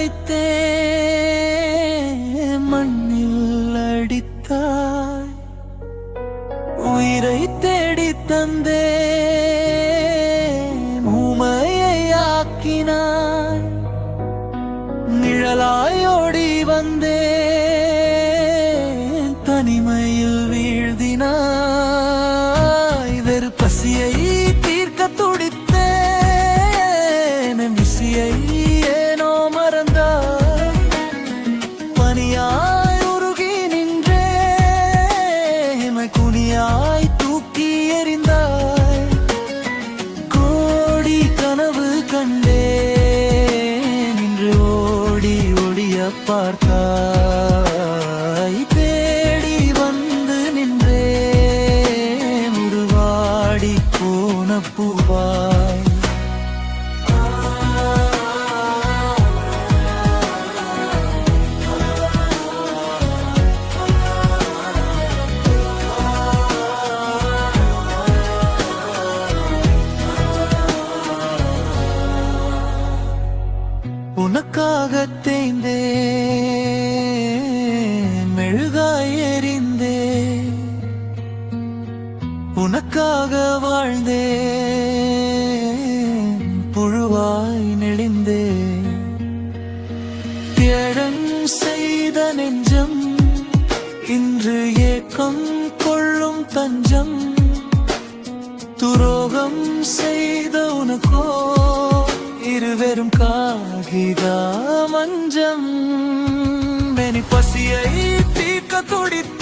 வைத்தே மண்ணில் அடித்தாய், உயிரை தேடி தந்தே ஊமையை ஆக்கினாய், நிழலாயோடி வந்தே தனிமையில் வீழ்தினாய். வெறு பசியை தீர்க்க துடித்தேன், விசியை ஏனோ மறந்தாய். பனியாய் உருகி நின்றே குனியாய் தூக்கி எறிந்தாய். கோடி கனவு கண்டே நின்று ஓடி ஒளிய பார்த்தாய். தேடி வந்து நின்றே உருவாடி போன பூவாய். உனக்காக தேய்ந்தே மெழுகாய் எறிந்தே, உனக்காக வாழ்ந்தே புழுவாய் நெளிந்தே. தியாகம் செய்த நெஞ்சம் இன்று ஏக்கம் கொள்ளும் தஞ்சம். துரோகம் செய்த உனக்கோ இருவரும் காகிதா மஞ்சம். பசியை தீர்க்க துடித்த